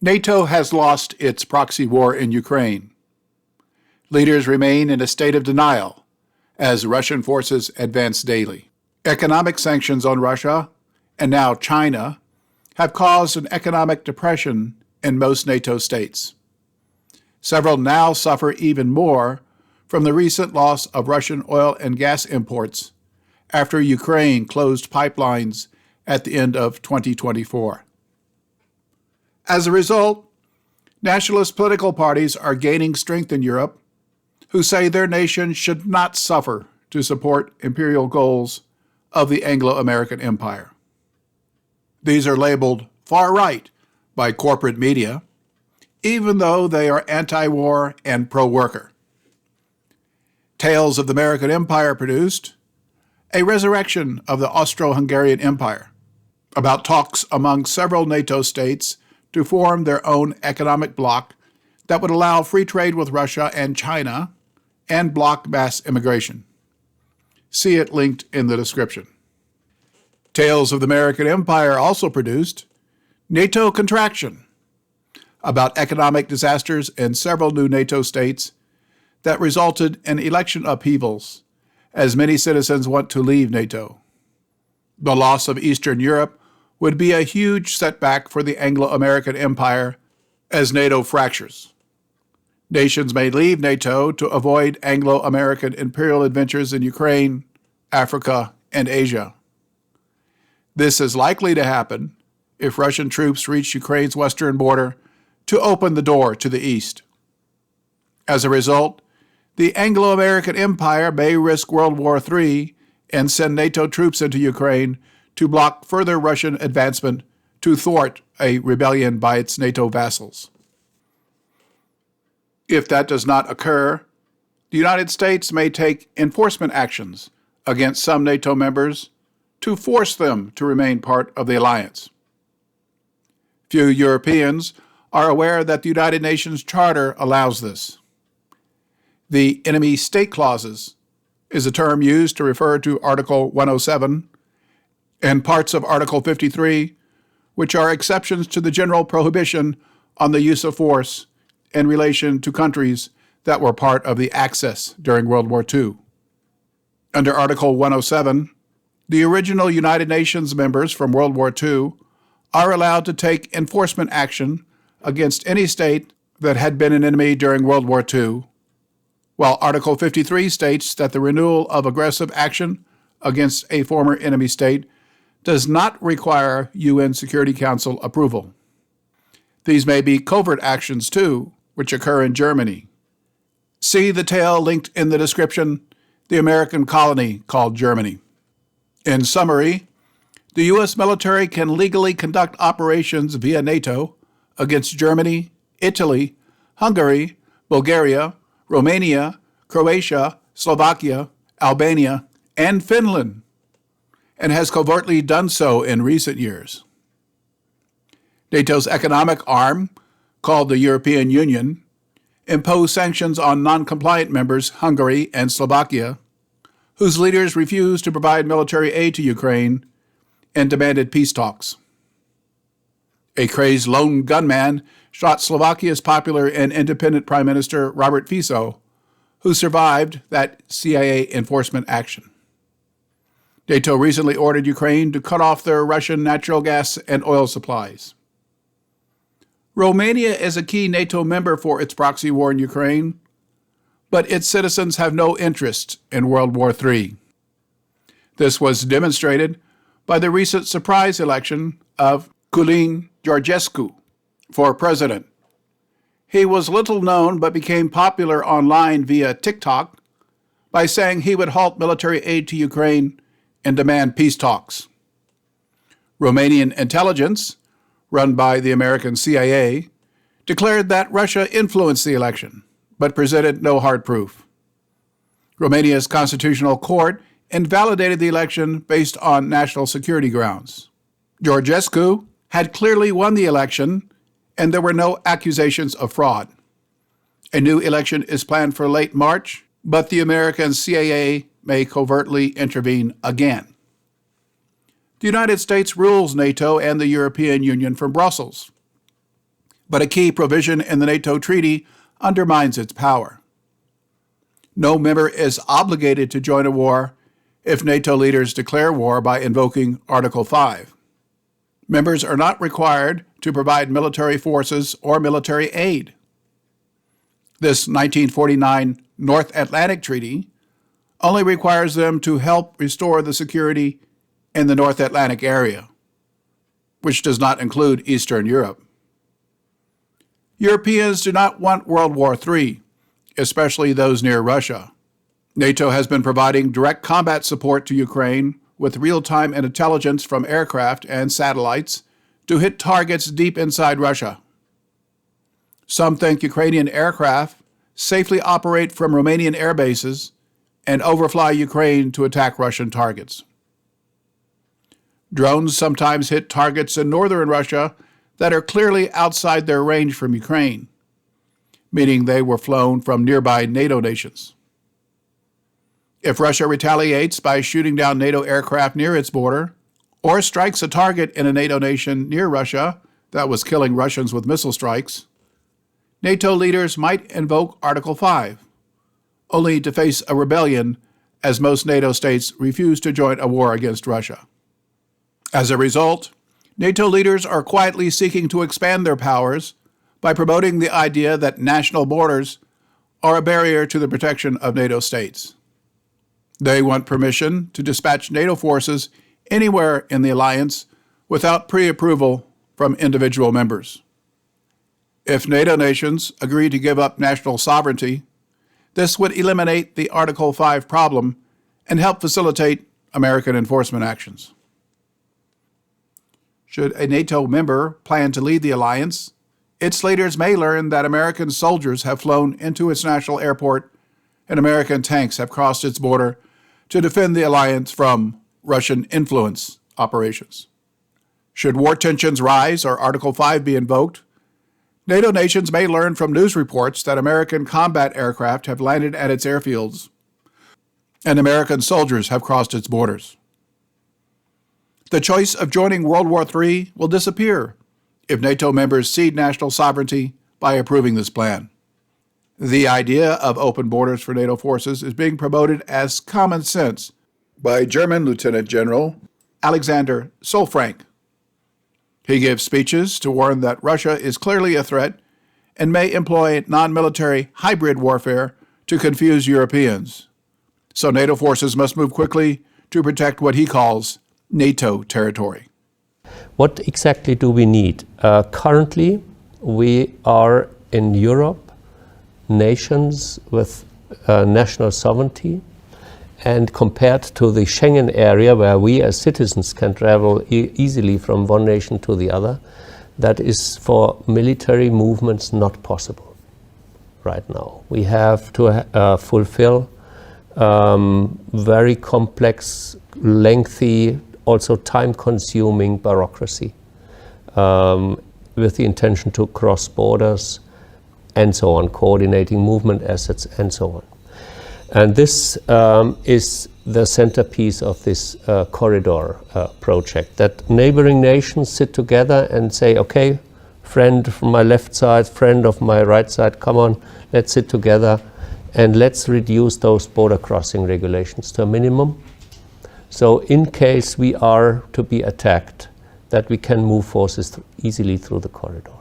NATO has lost its proxy war in Ukraine. Leaders remain in a state of denial as Russian forces advance daily. Economic sanctions on Russia, and now China, have caused an economic depression in most NATO states. Several now suffer even more from the recent loss of Russian oil and gas imports after Ukraine closed pipelines at the end of 2024. As a result, nationalist political parties are gaining strength in Europe, who say their nation should not suffer to support imperial goals of the Anglo-American empire. These are labeled far-right by corporate media, even though they are anti-war and pro-worker. Tales of the American Empire produced a resurrection of the Austro-Hungarian Empire, about talks among several NATO states to form their own economic bloc that would allow free trade with Russia and China and block mass immigration. See it linked in the description. Tales of the American Empire also produced NATO contraction, about economic disasters in several new NATO states that resulted in election upheavals as many citizens want to leave NATO. The loss of Eastern Europe would be a huge setback for the Anglo-American Empire as NATO fractures. Nations may leave NATO to avoid Anglo-American imperial adventures in Ukraine, Africa, and Asia. This is likely to happen if Russian troops reach Ukraine's western border to open the door to the east. As a result, the Anglo-American Empire may risk World War III and send NATO troops into Ukraine to block further Russian advancement to thwart a rebellion by its NATO vassals. If that does not occur, the United States may take enforcement actions against some NATO members to force them to remain part of the alliance. Few Europeans are aware that the United Nations Charter allows this. The enemy state clauses is a term used to refer to Article 107 and parts of Article 53, which are exceptions to the general prohibition on the use of force in relation to countries that were part of the Axis during World War II. Under Article 107, the original United Nations members from World War II are allowed to take enforcement action against any state that had been an enemy during World War II, while Article 53 states that the renewal of aggressive action against a former enemy state does not require UN Security Council approval. These may be covert actions, too, which occur in Germany. See the tale linked in the description, The American Colony Called Germany. In summary, the U.S. military can legally conduct operations via NATO against Germany, Italy, Hungary, Bulgaria, Romania, Croatia, Slovakia, Albania, and Finland, and has covertly done so in recent years. NATO's economic arm, called the European Union, imposed sanctions on non-compliant members Hungary and Slovakia, whose leaders refused to provide military aid to Ukraine and demanded peace talks. A crazed lone gunman shot Slovakia's popular and independent Prime Minister Robert Fico, who survived that CIA enforcement action. NATO recently ordered Ukraine to cut off their Russian natural gas and oil supplies. Romania is a key NATO member for its proxy war in Ukraine, but its citizens have no interest in World War III. This was demonstrated by the recent surprise election of Călin Georgescu for president. He was little known but became popular online via TikTok by saying he would halt military aid to Ukraine and demand peace talks. Romanian intelligence, run by the American CIA, declared that Russia influenced the election, but presented no hard proof. Romania's constitutional court invalidated the election based on national security grounds. Georgescu had clearly won the election, and there were no accusations of fraud. A new election is planned for late March, but the American CIA may covertly intervene again. The United States rules NATO and the European Union from Brussels, but a key provision in the NATO treaty undermines its power. No member is obligated to join a war if NATO leaders declare war by invoking Article 5. Members are not required to provide military forces or military aid. This 1949 North Atlantic Treaty only requires them to help restore the security in the North Atlantic area, which does not include Eastern Europe. Europeans do not want World War III, especially those near Russia. NATO has been providing direct combat support to Ukraine with real-time intelligence from aircraft and satellites to hit targets deep inside Russia. Some think Ukrainian aircraft safely operate from Romanian air bases and overfly Ukraine to attack Russian targets. Drones sometimes hit targets in northern Russia that are clearly outside their range from Ukraine, meaning they were flown from nearby NATO nations. If Russia retaliates by shooting down NATO aircraft near its border, or strikes a target in a NATO nation near Russia that was killing Russians with missile strikes, NATO leaders might invoke Article 5, only to face a rebellion as most NATO states refuse to join a war against Russia. As a result, NATO leaders are quietly seeking to expand their powers by promoting the idea that national borders are a barrier to the protection of NATO states. They want permission to dispatch NATO forces anywhere in the alliance without pre-approval from individual members. If NATO nations agree to give up national sovereignty, this would eliminate the Article 5 problem and help facilitate American enforcement actions. Should a NATO member plan to lead the alliance, its leaders may learn that American soldiers have flown into its national airport and American tanks have crossed its border to defend the alliance from Russian influence operations. Should war tensions rise or Article 5 be invoked, NATO nations may learn from news reports that American combat aircraft have landed at its airfields and American soldiers have crossed its borders. The choice of joining World War III will disappear if NATO members cede national sovereignty by approving this plan. The idea of open borders for NATO forces is being promoted as common sense by German Lieutenant General Alexander Solfrank. He gives speeches to warn that Russia is clearly a threat and may employ non-military hybrid warfare to confuse Europeans. So NATO forces must move quickly to protect what he calls NATO territory. What exactly do we need? Currently, we are in Europe nations with national sovereignty, and compared to the Schengen area where we as citizens can travel easily from one nation to the other, that is for military movements not possible right now. We have to fulfill very complex, lengthy, also time-consuming bureaucracy with the intention to cross borders and so on, coordinating movement assets and so on. And this is the centerpiece of this corridor project, that neighboring nations sit together and say, okay, friend from my left side, friend of my right side, come on, let's sit together and let's reduce those border crossing regulations to a minimum. So in case we are to be attacked, that we can move forces easily through the corridor.